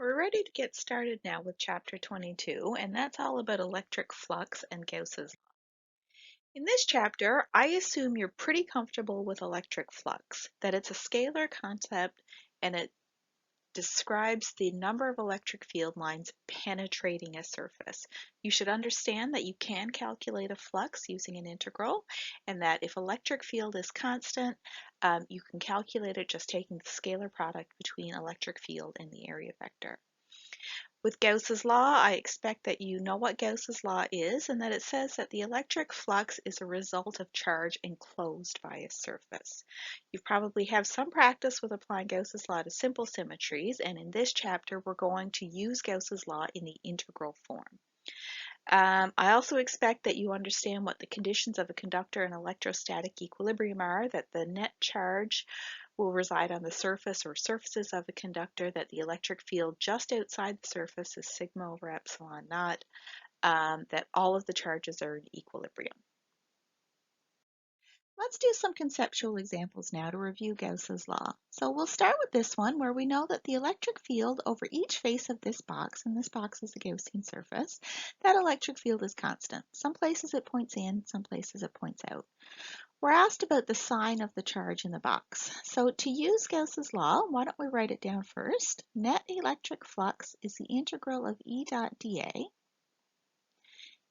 We're ready to get started now with chapter 22, and that's all about electric flux and Gauss's law. In this chapter, I assume you're pretty comfortable with electric flux, that it's a scalar concept and it describes the number of electric field lines penetrating a surface. You should understand that you can calculate a flux using an integral, and that if electric field is constant, you can calculate it just taking the scalar product between electric field and the area vector. With Gauss's law, I expect that you know what Gauss's law is and that it says that the electric flux is a result of charge enclosed by a surface. You probably have some practice with applying Gauss's law to simple symmetries, and in this chapter we're going to use Gauss's law in the integral form. I also expect that you understand what the conditions of a conductor in electrostatic equilibrium are, that the net charge will reside on the surface or surfaces of a conductor, that the electric field just outside the surface is sigma over epsilon naught, that all of the charges are in equilibrium. Let's do some conceptual examples now to review Gauss's law. So we'll start with this one where we know that the electric field over each face of this box, and this box is a Gaussian surface, that electric field is constant. Some places it points in, some places it points out. We're asked about the sign of the charge in the box. So to use Gauss's law, why don't we write it down first? Net electric flux is the integral of E dot dA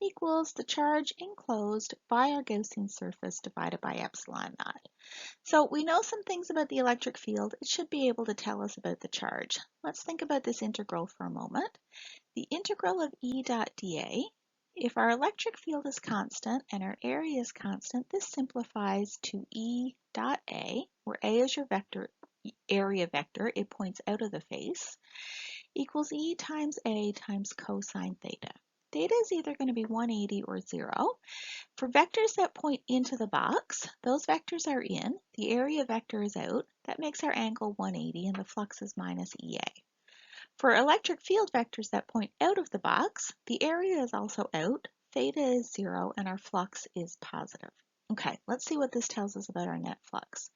equals the charge enclosed by our Gaussian surface divided by epsilon naught. So we know some things about the electric field. It should be able to tell us about the charge. Let's think about this integral for a moment. The integral of E dot dA, if our electric field is constant and our area is constant, this simplifies to E dot A, where A is your vector, area vector, it points out of the face, equals E times A times cosine theta. Theta is either going to be 180 or 0. For vectors that point into the box, those vectors are in, the area vector is out, that makes our angle 180 and the flux is minus EA. For electric field vectors that point out of the box, the area is also out, theta is 0, and our flux is positive. Okay, let's see what this tells us about our net flux.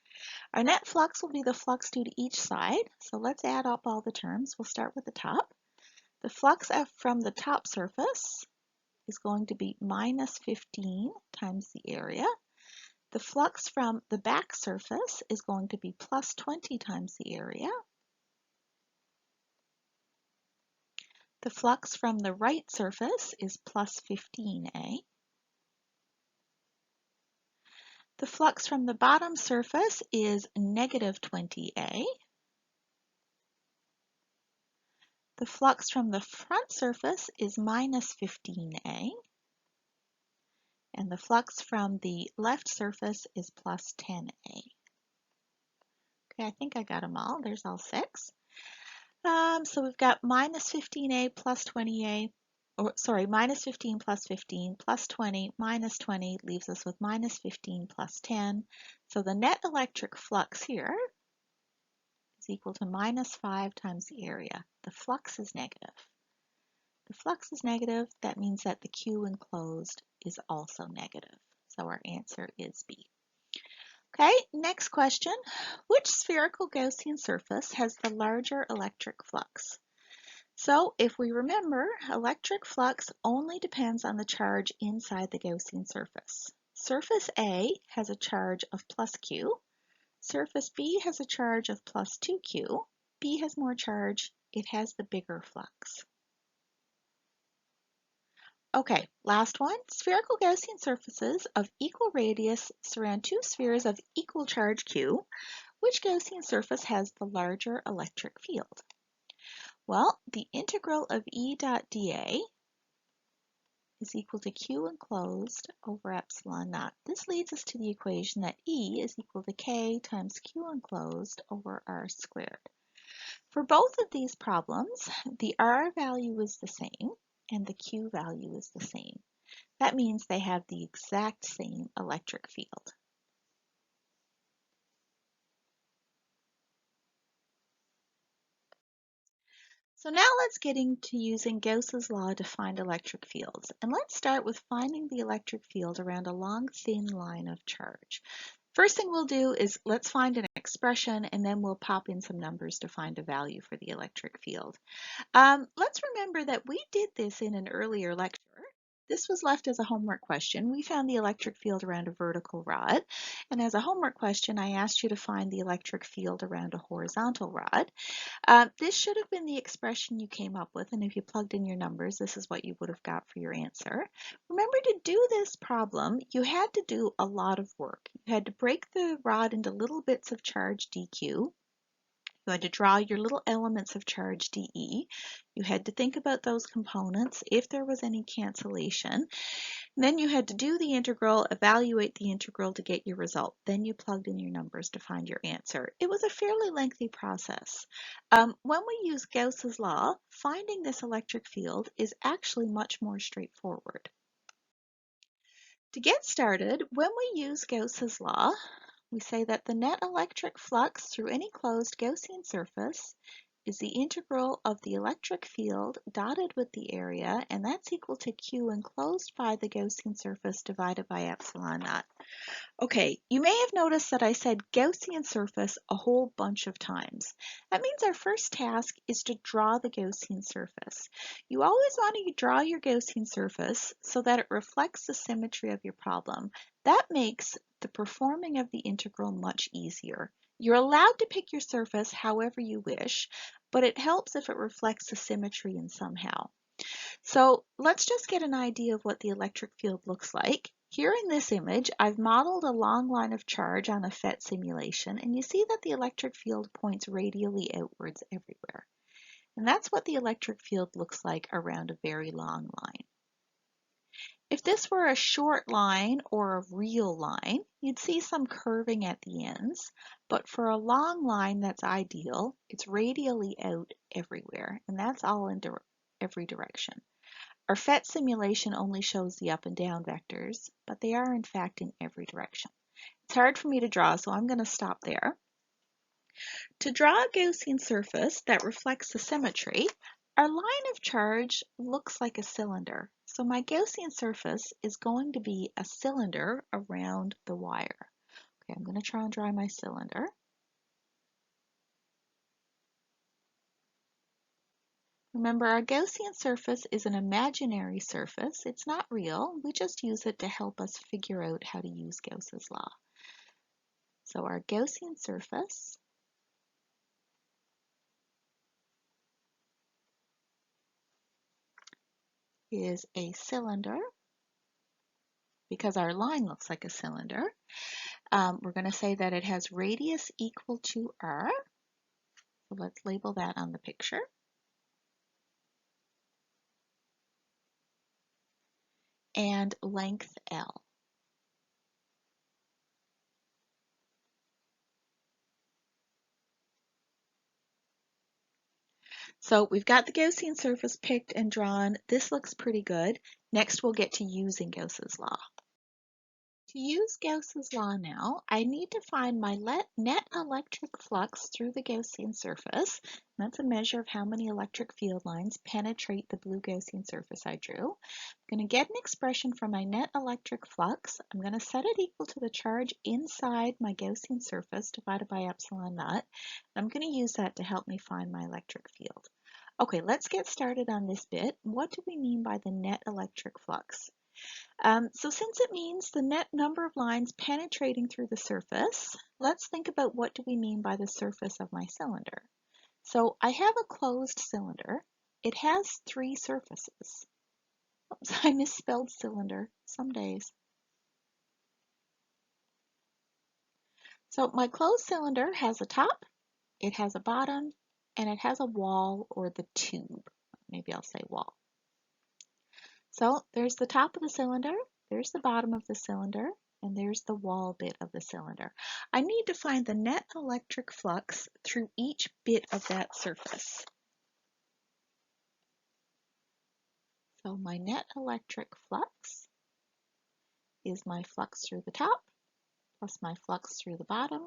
Our net flux will be the flux due to each side, so let's add up all the terms. We'll start with the top. The flux from the top surface is going to be minus 15 times the area. The flux from the back surface is going to be plus 20 times the area. The flux from the right surface is plus 15A. The flux from the bottom surface is negative 20A. The flux from the front surface is minus 15A. And the flux from the left surface is plus 10A. Okay, I think I got them all. There's all 6. So we've got minus 15A plus 20A, or sorry, minus 15 plus 15 plus 20 minus 20 leaves us with minus 15 plus 10. So the net electric flux here is equal to minus 5 times the area. The flux is negative. The flux is negative, that means that the Q enclosed is also negative. So our answer is B. Okay, next question. Which spherical Gaussian surface has the larger electric flux? So if we remember, electric flux only depends on the charge inside the Gaussian surface. Surface A has a charge of plus Q. Surface B has a charge of plus 2Q. B has more charge. It has the bigger flux. Okay, last one. Spherical Gaussian surfaces of equal radius surround two spheres of equal charge Q. Which Gaussian surface has the larger electric field? Well, the integral of E dot dA is equal to Q enclosed over epsilon naught. This leads us to the equation that E is equal to K times Q enclosed over R squared. For both of these problems, the R value is the same and the Q value is the same. That means they have the exact same electric field. So now let's get into using Gauss's law to find electric fields. And let's start with finding the electric field around a long thin line of charge. First thing we'll do is let's find an expression and then we'll pop in some numbers to find a value for the electric field. Let's remember that we did this in an earlier lecture. This was left as a homework question. We found the electric field around a vertical rod, and as a homework question, I asked you to find the electric field around a horizontal rod. This should have been the expression you came up with, and if you plugged in your numbers, this is what you would have got for your answer. Remember, to do this problem, you had to do a lot of work. You had to break the rod into little bits of charge dq. You had to draw your little elements of charge dE. You had to think about those components, if there was any cancellation. Then you had to do the integral, evaluate the integral to get your result. Then you plugged in your numbers to find your answer. It was a fairly lengthy process. When we use Gauss's law, finding this electric field is actually much more straightforward. To get started, when we use Gauss's law, we say that the net electric flux through any closed Gaussian surface is the integral of the electric field dotted with the area, and that's equal to Q enclosed by the Gaussian surface divided by epsilon naught. Okay, you may have noticed that I said Gaussian surface a whole bunch of times. That means our first task is to draw the Gaussian surface. You always want to draw your Gaussian surface so that it reflects the symmetry of your problem. That makes the performing of the integral much easier. You're allowed to pick your surface however you wish, but it helps if it reflects the symmetry in somehow. So let's just get an idea of what the electric field looks like. Here in this image, I've modeled a long line of charge on a PhET simulation, and you see that the electric field points radially outwards everywhere. And that's what the electric field looks like around a very long line. If this were a short line or a real line, you'd see some curving at the ends, but for a long line that's ideal, it's radially out everywhere, and that's all in every direction. Our PhET simulation only shows the up and down vectors, but they are in fact in every direction. It's hard for me to draw, so I'm going to stop there. To draw a Gaussian surface that reflects the symmetry, our line of charge looks like a cylinder. So my Gaussian surface is going to be a cylinder around the wire. Okay, I'm going to try and draw my cylinder. Remember, our Gaussian surface is an imaginary surface. It's not real. We just use it to help us figure out how to use Gauss's law. So our Gaussian surface is a cylinder because our line looks like a cylinder. We're going to say that it has radius equal to r. So let's label that on the picture. And length L. So we've got the Gaussian surface picked and drawn. This looks pretty good. Next we'll get to using Gauss's law. To use Gauss's law now, I need to find my net electric flux through the Gaussian surface. That's a measure of how many electric field lines penetrate the blue Gaussian surface I drew. I'm going to get an expression for my net electric flux. I'm going to set it equal to the charge inside my Gaussian surface divided by epsilon naught. I'm going to use that to help me find my electric field. Okay, let's get started on this bit. What do we mean by the net electric flux? So since it means the net number of lines penetrating through the surface, let's think about what do we mean by the surface of my cylinder. So I have a closed cylinder. It has three surfaces. Oops, I misspelled cylinder some days. So my closed cylinder has a top, it has a bottom, and it has a wall or the tube. Maybe I'll say wall. So there's the top of the cylinder, there's the bottom of the cylinder, and there's the wall bit of the cylinder. I need to find the net electric flux through each bit of that surface. So my net electric flux is my flux through the top, plus my flux through the bottom,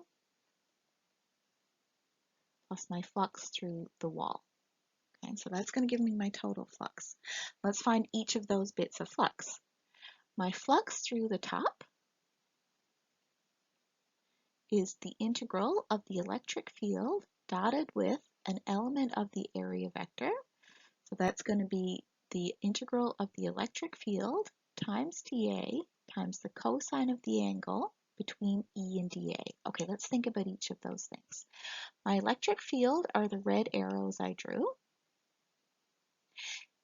plus my flux through the wall. Okay, so that's going to give me my total flux. Let's find each of those bits of flux. My flux through the top is the integral of the electric field dotted with an element of the area vector. So that's going to be the integral of the electric field times dA times the cosine of the angle between E and dA. Okay, let's think about each of those things. My electric field are the red arrows I drew.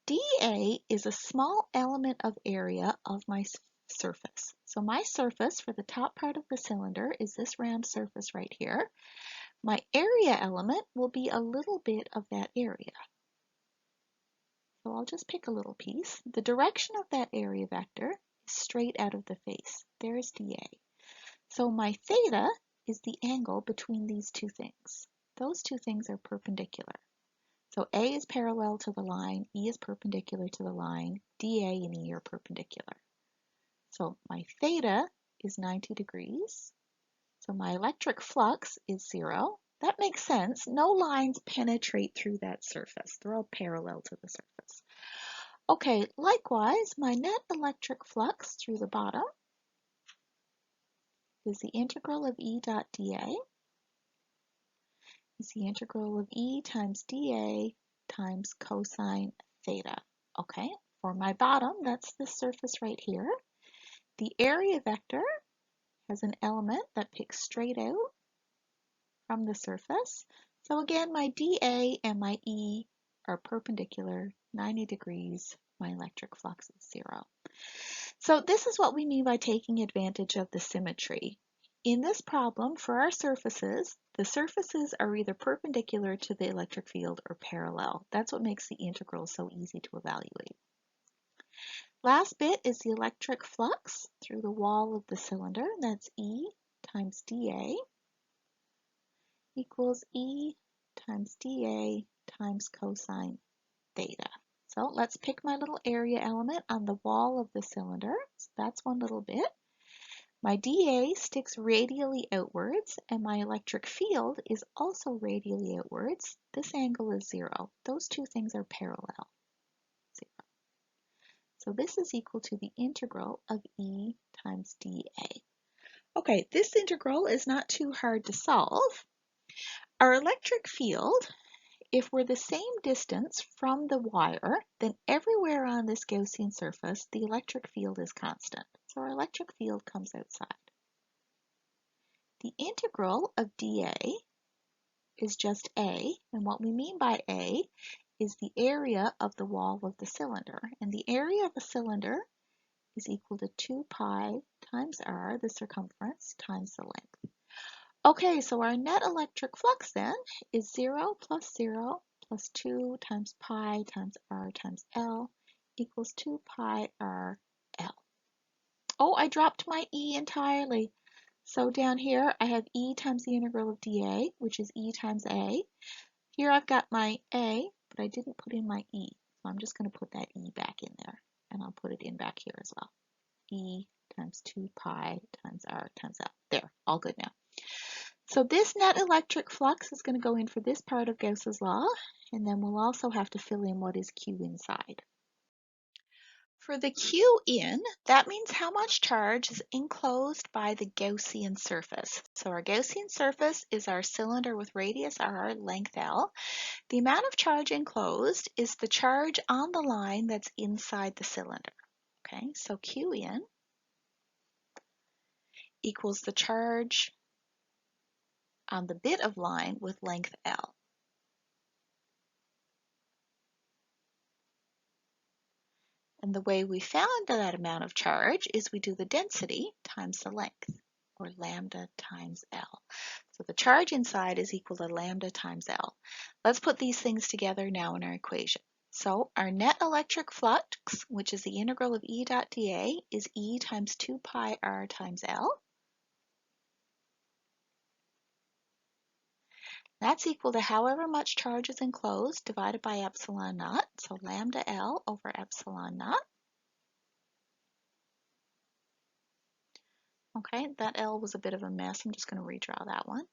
dA is a small element of area of my surface. So my surface for the top part of the cylinder is this round surface right here. My area element will be a little bit of that area. So I'll just pick a little piece. The direction of that area vector is straight out of the face. There's dA. So my theta is the angle between these two things. Those two things are perpendicular. So A is parallel to the line, E is perpendicular to the line, dA and E are perpendicular. So my theta is 90 degrees. So my electric flux is 0. That makes sense. No lines penetrate through that surface. They're all parallel to the surface. Okay, likewise, my net electric flux through the bottom is the integral of E dot dA is the integral of E times dA times cosine theta. Okay, for my bottom, that's the surface right here. The area vector has an element that picks straight out from the surface. So again, my dA and my E are perpendicular, 90 degrees. My electric flux is 0. So this is what we mean by taking advantage of the symmetry. In this problem, for our surfaces, the surfaces are either perpendicular to the electric field or parallel. That's what makes the integral so easy to evaluate. Last bit is the electric flux through the wall of the cylinder. That's E times dA equals E times dA times cosine theta. So let's pick my little area element on the wall of the cylinder. So that's one little bit. My dA sticks radially outwards, and my electric field is also radially outwards. This angle is 0. Those two things are parallel. 0. So this is equal to the integral of E times dA. Okay, this integral is not too hard to solve. Our electric field, if we're the same distance from the wire, then everywhere on this Gaussian surface, the electric field is constant. So our electric field comes outside. The integral of dA is just A, and what we mean by A is the area of the wall of the cylinder. And the area of a cylinder is equal to 2 pi times r, the circumference, times the length. Okay, so our net electric flux then is 0 plus 0 plus 2 times pi times r times L equals 2 pi r L. Oh, I dropped my E entirely. So down here I have E times the integral of dA, which is E times A. Here I've got my A, but I didn't put in my E. So I'm just going to put that E back in there, and I'll put it in back here as well. E times 2 pi times R times L. There, all good now. So this net electric flux is going to go in for this part of Gauss's law, and then we'll also have to fill in what is Q inside. For the Q in, that means how much charge is enclosed by the Gaussian surface. So our Gaussian surface is our cylinder with radius r, length L. The amount of charge enclosed is the charge on the line that's inside the cylinder. Okay, so Q in equals the charge on the bit of line with length L. And the way we found that amount of charge is we do the density times the length, or lambda times L. So the charge inside is equal to lambda times L. Let's put these things together now in our equation. So our net electric flux, which is the integral of E dot dA, is E times 2 pi r times L. That's equal to however much charge is enclosed divided by epsilon naught, so lambda L over epsilon naught. Okay, that L was a bit of a mess. I'm just going to redraw that one.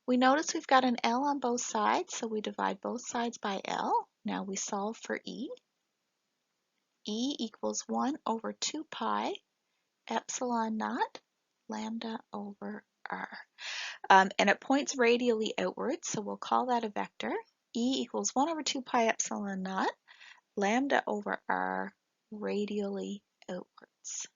We notice we've got an L on both sides, so we divide both sides by L. Now we solve for E. E equals 1 over 2 pi epsilon naught lambda over r. And it points radially outwards, so we'll call that a vector. E equals 1 over 2 pi epsilon naught, lambda over r radially outwards.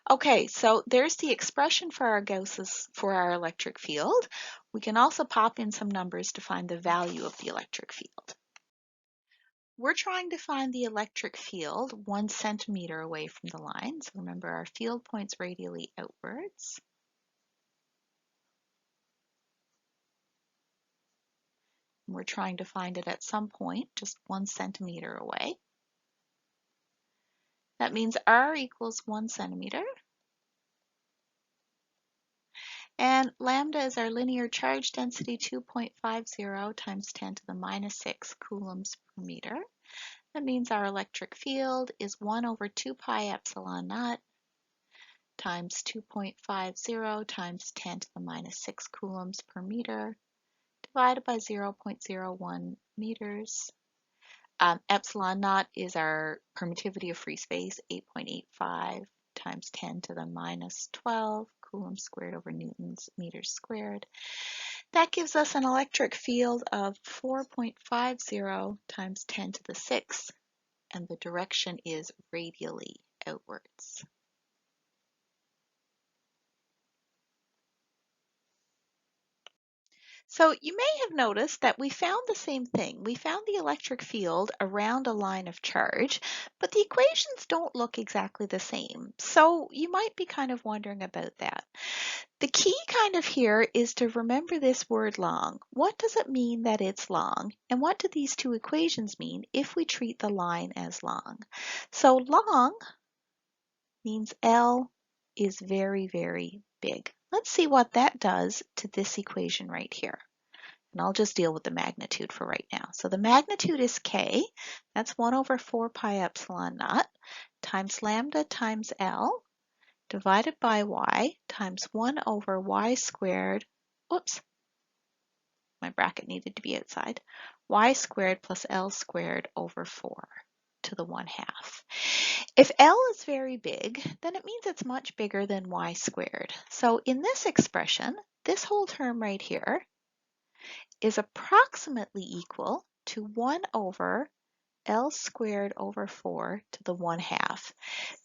Okay, so there's the expression for our Gauss's for our electric field. We can also pop in some numbers to find the value of the electric field. We're trying to find the electric field 1 centimeter away from the line. So remember, our field points radially outwards. We're trying to find it at some point, just 1 centimeter away. That means r equals 1 centimeter. And lambda is our linear charge density, 2.50 times 10 to the minus 6 coulombs per meter. That means our electric field is 1 over 2 pi epsilon naught times 2.50 times 10 to the minus 6 coulombs per meter divided by 0.01 meters. Epsilon naught is our permittivity of free space, 8.85 times 10 to the minus 12 coulombs squared over newtons meters squared. That gives us an electric field of 4.50 times 10 to the 6, and the direction is radially outwards. So you may have noticed that we found the same thing. We found the electric field around a line of charge, but the equations don't look exactly the same. So you might be kind of wondering about that. The key kind of here is to remember this word long. What does it mean that it's long? And what do these two equations mean if we treat the line as long? So long means L is very, very big. Let's see what that does to this equation right here. And I'll just deal with the magnitude for right now. So the magnitude is K, that's 1 over 4 pi epsilon naught, times lambda times L, divided by Y, times 1 over Y squared, oops, my bracket needed to be outside, Y squared plus L squared over 4 to the 1/2. If L is very big, then it means it's much bigger than Y squared. So in this expression, this whole term right here is approximately equal to 1 over L squared over 4 to the 1/2.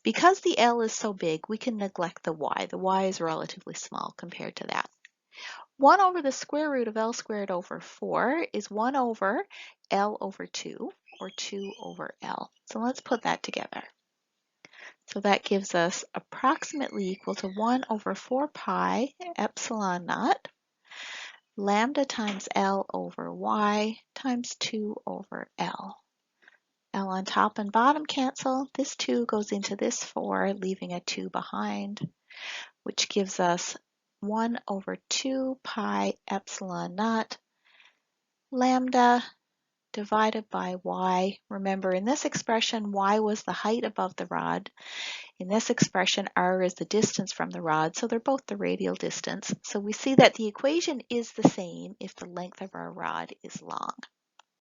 Because the L is so big, we can neglect the Y. The Y is relatively small compared to that. 1 over the square root of L squared over 4 is 1 over L over 2, or 2 over L. So let's put that together. So that gives us approximately equal to 1 over 4 pi epsilon naught lambda times L over Y times 2 over L. L on top and bottom cancel. This 2 goes into this 4, leaving a 2 behind, which gives us 1 over 2 pi epsilon naught lambda divided by Y. Remember, in this expression, Y was the height above the rod. In this expression, r is the distance from the rod, so they're both the radial distance. So we see that the equation is the same if the length of our rod is long.